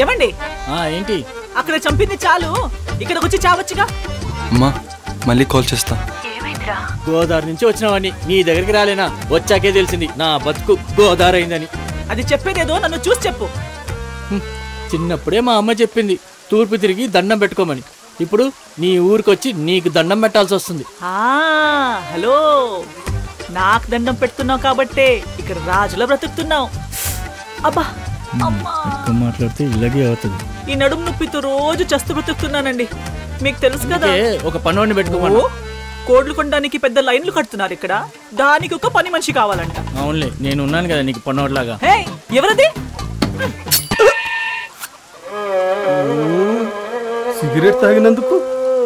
ఏమండి? ఏంటి? అక్కడ చంపింది చాలు, ఇక్కడికి వచ్చి చావచ్చుగా. అమ్మా మళ్ళీ కాల్ చేస్తా. గోదావరి నుంచి వచ్చినవాడిని నీ దగ్గరికి రాలేనా? వచ్చాకే తెలిసింది నా బతుకు గోదావరి అయిందని. అది చెప్పేదేదో నన్ను చూసి చెప్పు. చిన్నప్పుడే మా అమ్మ చెప్పింది తూర్పు తిరిగి దండం పెట్టుకోమని. ఇప్పుడు నీ ఊరికొచ్చి నీకు దండం పెట్టాల్సి వస్తుంది. హలో, నాకు దండం పెడుతున్నావు కాబట్టే ఇక్కడ రాజులా బ్రతుకుతున్నావు. అబ్బా ఎక్కువ మాట్లాడితే ఇలాగే అవుతుంది. ఈ నడుము నొప్పితో రోజు చస్తు బ్రతుకుతున్నానండి, మీకు తెలుసు కదా. ఒక పనివాడిని పెట్టుకోమను. కోడ్లు కొనడానికి పెద్ద లైన్లు కడుతున్నారు ఇక్కడ, దానికి ఒక పని మనిషి కావాలంట. అవునులే, నేను ఉన్నాను కదా నీకు పనివాడిలాగా. ఎవరది? సిగరెట్ తాగినందుకు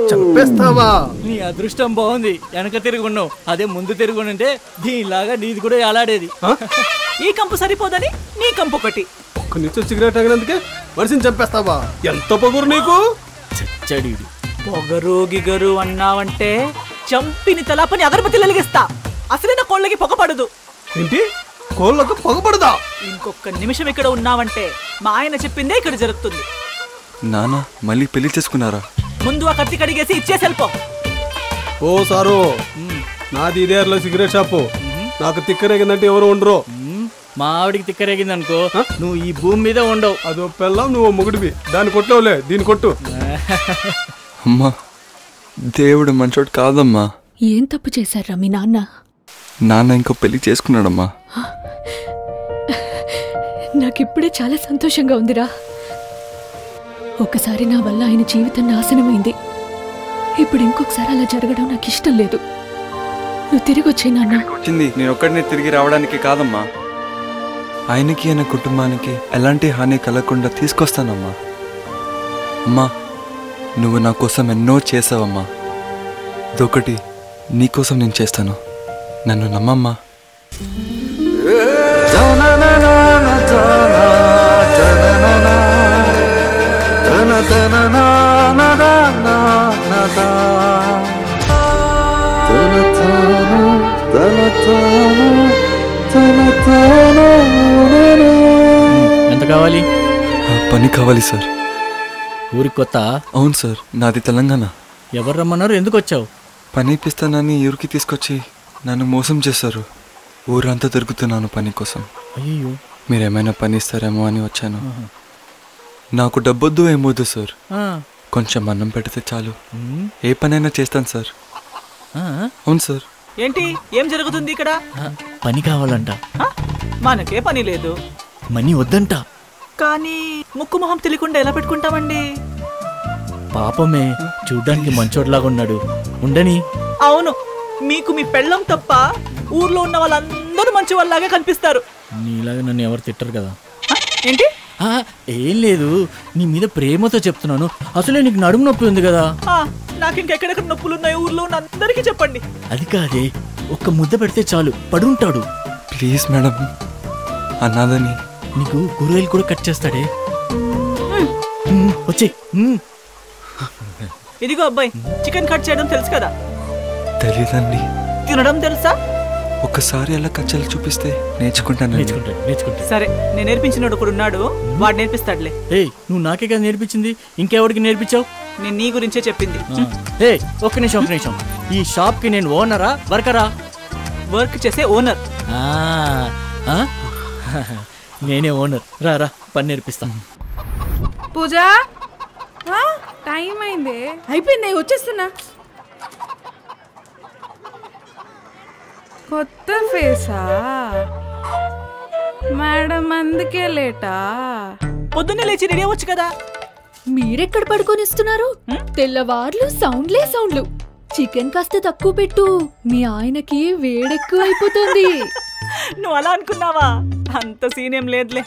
చంపేస్తావా? నీ అదృష్టం బాగుంది, వెనక తిరుగున్నావు. అదే ముందు తిరుగుంటే దీనిలాగా నీది కూడా ఎలాడేది. ఈ కంపు సరిపోదని నీ కంపు ఒకటి. ఒక్క నిమిషం సిగరెట్ తాగినందుకే మనిషిని చంపేస్తావా? ఎంత పొగురు నీకు! చచ్చడి పొగరు గిగరు అన్నావంటే చంపిని తలాపని అగరబత్తి వెలిగిస్తా. అసలైన కోళ్ళకి పొగపడదు. ఏంటి? కోళ్ళకు పొగపడదా? ఇంకొక నిమిషం ఇక్కడ ఉన్నావంటే మా ఆయన చెప్పిందే ఇక్కడ జరుగుతుంది. నాన్న మళ్ళీ పెళ్లి చేసుకున్నారా? ముందు ఆ కత్తి కడిగేసి ఇచ్చేసి వెళ్ళిపో. ఓ సారు, నాది ఇదేర్లో సిగరెట్ షాపు. నాకు తిక్కరేగిందంటే ఎవరు ఉండరు. మా ఆవిడికి తిక్కరేగింది అనుకో, నువ్వు ఈ భూమి మీద ఉండవు. అదో పెళ్ళం, నువ్వు మొగుడివి. దాన్ని కొట్టవులే, దీన్ని కొట్టు. అమ్మా దేవుడు మంచోడు కాదమ్మా. ఏం తప్పు చేశారా మీ నాన్న? నాన్న ఇంకో పెళ్లి చేసుకున్నాడమ్మా. నాకిప్పుడే చాలా సంతోషంగా ఉందిరా. ఒకసారి నా వల్ల ఆయన జీవితం నాశనమైంది. ఇప్పుడు ఇంకొకసారి అలా జరగడం నాకు ఇష్టం లేదు. నువ్వు తిరిగి వచ్చే నాన్న. నేను ఒక్కడిని తిరిగి రావడానికి కాదమ్మా, ఆయనకి ఆయన కుటుంబానికి ఎలాంటి హాని కలగకుండా తీసుకొస్తానమ్మా. అమ్మా నువ్వు నా కోసం ఎన్నో చేసావమ్మా, ఇదొకటి నీకోసం నేను చేస్తాను, నన్ను నమ్మమ్మా. ఎంత కావాలి? పని కావాలి సార్. ఊరికి కొత్త? అవును సార్, నాది తెలంగాణ. ఎవరు రమ్మన్నారు? ఎందుకు వచ్చావు? పని ఇప్పిస్తానని ఊరికి తీసుకొచ్చి నన్ను మోసం చేశారు. ఊరంతా తిరుగుతున్నాను పని కోసం. అయ్యో, మీరేమైనా పని ఇస్తారేమో అని వచ్చాను. నాకు డబ్బొద్దు ఏమొద్దు సార్, కొంచెం అన్నం పెడితే చాలు. ఏ పనైనా చేస్తాను సార్. అవును సార్. ఏంటి, ఏం జరుగుతుంది ఇక్కడ? పని కావాలంట. మనకే పని లేదు, మనీ వద్దంట. కానీ ముక్కు మొహం తెలియకుండా ఎలా పెట్టుకుంటామండి? పాపమే, చూడ్డానికి మంచోడ్లాగా ఉన్నాడు, ఉండని. అవును, మీకు మీ పెళ్ళం తప్ప ఊర్లో ఉన్న వాళ్ళందరూ మంచి వాళ్ళలాగా కనిపిస్తారు. నీలాగా నన్ను ఎవరు తిట్టరు కదా. ఏంటి? ఏం లేదు, నీ మీద ప్రేమతో చెప్తున్నాను. అసలే నీకు నడుము నొప్పి ఉంది కదా. నాకు ఇంకెక్కడెక్కడ నొప్పులు ఉన్నాయి ఊర్లో ఉన్న అందరికీ చెప్పండి. అది కాదే, ఒక్క ముద్ద పెడితే చాలు పడుంటాడు. Please madam, అన్నాదని. నీకు కూరగాయలు కూడా కట్ చేస్తాడే. వచ్చే. ఇదిగో అబ్బాయి, చికెన్ కట్ చేయడం తెలుసు కదా? తెలీదండి. తినడం తెలుసా? ఒక్కసారి అలా కచ్చలు చూపిస్తే నేర్చుకుంటాను. నేర్చుకుంటా. సరే, నేను నేర్పించినాడు ఒకడు ఉన్నాడు, వాడు నేర్పిస్తాడులే. నువ్వు నాకే కదా నేర్పించింది, ఇంకెవడికి నేర్పించావు? నేను నీ గురించే చెప్పింది. ఒక్క నిమిషం. ఈ షాప్ కి నేను ఓనరా వర్కరా? వర్క్ చేసే ఓనర్. నేనే ఓనర్. రా పని నేర్పిస్తా. పూజ, టైం అయింది. అయిపోయింది, వచ్చేస్తున్నా. కొత్త ఫేసా మేడం, అందుకే లేటా? పొద్దున్నే లేచి రెడీ అవ్వచ్చు కదా. మీరెక్కడ పడుకొని ఇస్తున్నారు? తెల్లవార్లు సౌండ్లు. చికెన్ కాస్త తక్కువ పెట్టు, మీ ఆయనకి వేడెక్కువ అయిపోతుంది. నువ్వు అలా అనుకున్నావా? అంత సీన్ ఏం లేదులే.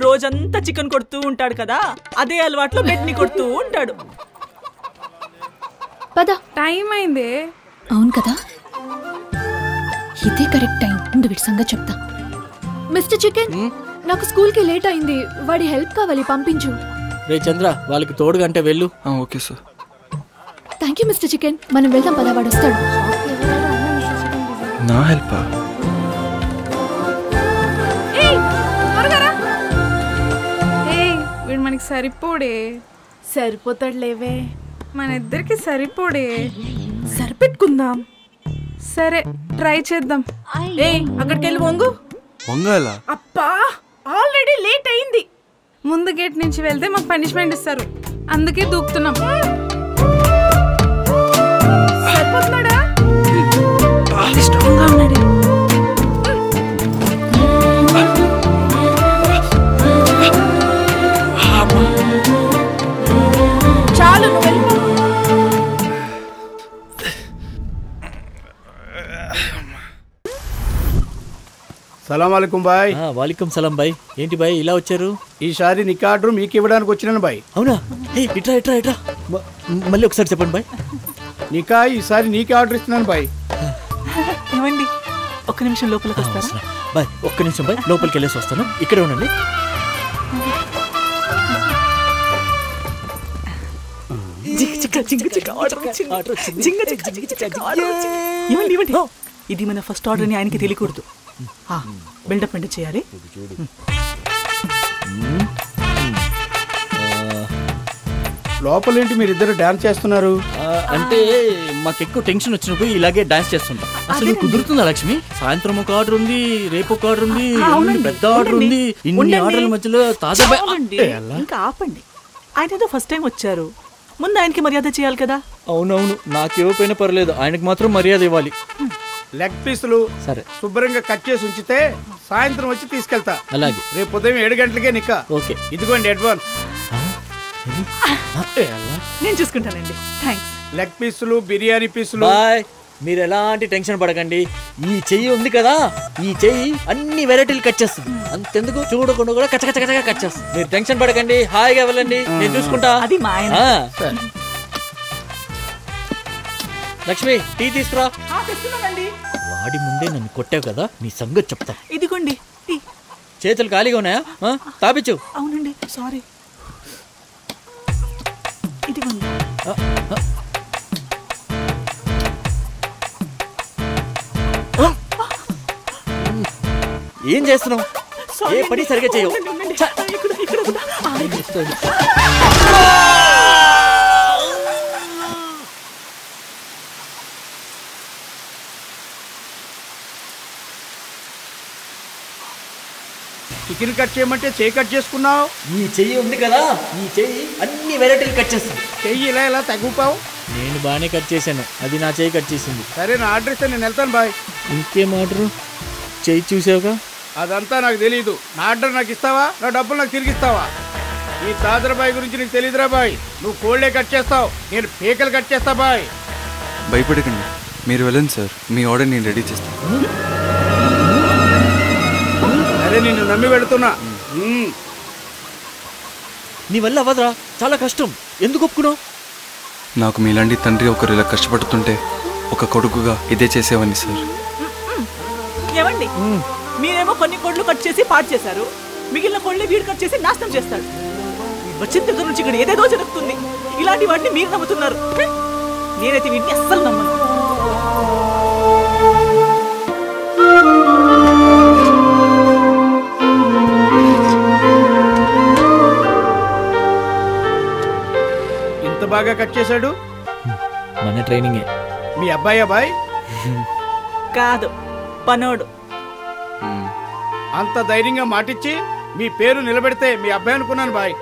రోజంతా చికెన్ కొడుతూ ఉంటాడు కదా, అదే అలవాట్లో బెడ్ని కొడుతూ ఉంటాడు. పద, టైం అయింది. అవును కదా, ఇదే కరెక్ట్ టైం. ముందు వీడి సంగతి చెప్తా. మిస్టర్ చికెన్, నాకు స్కూల్కి లేట్ అయింది, వాడి హెల్ప్ కావాలి, పంపించు. రే చంద్ర, వాళ్ళకి తోడుగా అంటే వెళ్ళు. Okay sir. Thank you mister chicken. మనం వెళ్దాం పద, వాడు వస్తాడు. నా హెల్ప్? వీడు మనకి సరిపోడే. సరిపోతాడు లేవే. మన ఇద్దరికి సరిపోడే. సరిపెట్టుకుందాం. సరే ట్రై చేద్దాం. అక్కడికి వెళ్ళి వంగు. వంగాల అప్పా ఆల్రెడీ లేట్ అయింది. ముందు గేట్ నుంచి వెళ్తే మాకు పనిష్మెంట్ ఇస్తారు, అందుకే దూకుతున్నాం. సరిపోతున్నాడా? స్ట్రాంగ్గా ఉన్నాడు. చాలు నువ్వు వెళ్ళిపో. సలాం అలైకుం బాయ్. వాలికం సలాం బాయ్. ఏంటి బాయ్ ఇలా వచ్చారు? ఈసారి నికా ఆర్డర్ మీకు ఇవ్వడానికి వచ్చినాను బాయ్. అవునా? ఇట్రా ఇట్రా ఇట్రా. మళ్ళీ ఒకసారి చెప్పండి బాయ్. నికా ఈసారి నీకే ఆర్డర్ ఇస్తున్నాను బాయ్. ఏమండి ఒక్క నిమిషం లోపలికి వస్తారా? బాయ్ ఒక్క నిమిషం బాయ్, లోపలికి వెళ్ళేసి వస్తాను. ఇక్కడే ఉండండి. ఏమండి ఇవ్వండి. ఇది మన ఫస్ట్ ఆర్డర్ అని ఆయనకి తెలియకూడదు. బిల్డప్ అంటే చేయాలి. లోపలేంటి మీరిద్దరు డాన్స్ చేస్తున్నారు? అంటే మాకు ఎక్కువ టెన్షన్ వచ్చినప్పుడు ఇలాగే డాన్స్ చేస్తుంటాం. అసలు కుదురుతుందా లక్ష్మి? సాయంత్రం ఒక ఆర్డర్ ఉంది, రేపు ఒక ఆర్డర్ ఉంది, పెద్ద ఆర్డర్ ఉంది. ఇన్ని ఆర్డర్ల మధ్యలో తాజా ఇంకా ఆపండి. ఆయన ఏదో ఫస్ట్ టైం వచ్చారు, ముందు ఆయనకి మర్యాద చేయాలి కదా. అవునవును, నాకేవైనా పర్లేదు, ఆయనకు మాత్రం మర్యాద ఇవ్వాలి. లెగ్ పీసులు సరే శుభ్రంగా కట్ చేసి ఉంచితే సాయంత్రం వచ్చి తీసుకెళ్తా. అలాగే. రేపు ఉదయం 7 గంటలకే నికా. ఓకే. ఇదిగోండి అడ్వాన్స్. నేను చూసుకుంటానండి. థ్యాంక్స్. లెగ్ పీసులు, బిర్యానీ పీసులు. బాయ్. మీరు ఎలాంటి టెన్షన్ పడకండి. ఈ చెయ్యి ఉంది కదా, ఈ చెయ్యి అన్ని వెరైటీలు కట్ చేస్తుంది. అంతెందుకు చూడకుండా కూడా కచ్చ కచ్చ కచ్చగా కట్ చేస్తుంది. మీరు టెన్షన్ పడకండి, హాయిగా వెళ్ళండి, నేను చూసుకుంటా. అది మా ఆయన. లక్ష్మి టీ తీసుకురా. తెస్తున్నానండి. వాడి ముందే నన్ను కొట్టావు కదా, నీ సంగతి చెప్తా. ఇదిగోండి టీ. చేతులు ఖాళీగా ఉన్నాయా? తాపించు. అవునండి సారీ. ఇదిగోండి. ఏం చేస్తున్నావు? ఏ పని సరిగా చేయవు. చికెన్ కట్ చేయమంటే చెయ్యి కట్ చేసుకున్నావు. ఈ చెయ్యి ఉంది కదా, ఈ చెయ్యి అన్ని వెరైటీలు కట్ చేస్తుంది. చెయ్యి ఇలా ఇలా తగ్గుపావు. నేను బాగానే కట్ చేశాను, అది నా చెయ్యి కట్ చేసింది. సరే నా ఆర్డర్ ఇస్తే నేను వెళ్తాను బాయ్. ఇంకేం ఆర్డరు? చెయ్యి చూసావుగా. అదంతా నాకు తెలీదు. నా ఆర్డర్ నాకు ఇస్తావా, నా డబ్బులు నాకు తిరిగి ఇస్తావా? ఈ తాదర బాయ్ గురించి నీకు తెలీదురా బాయ్. నువ్వు కోళ్ళే కట్ చేస్తావు, నేను పీకలు కట్ చేస్తా బాయ్. భయపడకండి, మీరు వెళ్ళండి సార్. మీ ఆర్డర్ నేను రెడీ చేస్తాను. సరే నిన్ను నమ్మి వెళుతున్నా. నీ వల్ల అవ్వదురా, చాలా కష్టం. ఎందుకు ఒప్పుకున్నావు? నాకు మీలాంటి తండ్రి ఒకరు ఇలా కష్టపడుతుంటే ఒక కొడుకుగా ఇదే చేసేవాడిని సార్. ఏమండి మీరేమో కొన్ని కోళ్ళు కట్ చేసి పాటు చేశారు, మిగిలిన కోళ్ళని వీడు కట్ చేసి నాశనం చేస్తాడు. వచ్చిన దగ్గర నుంచి ఇక్కడ ఏదేదో జరుగుతుంది. ఇలాంటి వాటిని మీరు నమ్ముతున్నారు. నేనైతే వీటిని అస్సలు నమ్మను. ఇంత బాగా కట్ చేశాడు. మన ట్రైనింగే. మీ అబ్బాయి బాయ్? కాదు, పనోడు. అంత ధైర్యంగా మాటిచ్చి మీ పేరు నిలబెడితే మీ అబ్బాయి అనుకున్నాను బాయ్.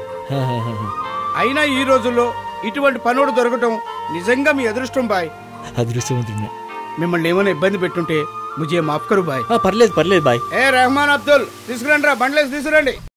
అయినా ఈ రోజుల్లో ఇటువంటి పనోడు దొరకటం నిజంగా మీ అదృష్టం బాయ్. అదృష్టం. మిమ్మల్ని ఏమైనా ఇబ్బంది పెట్టుంటే ముజే మాఫ్ కరు బాయ్. పర్లేదు పర్లేదు బాయ్. ఏ రెహమాన్ అబ్దుల్ తీసుకురండి రా, బండ్లేసి తీసుకురండి.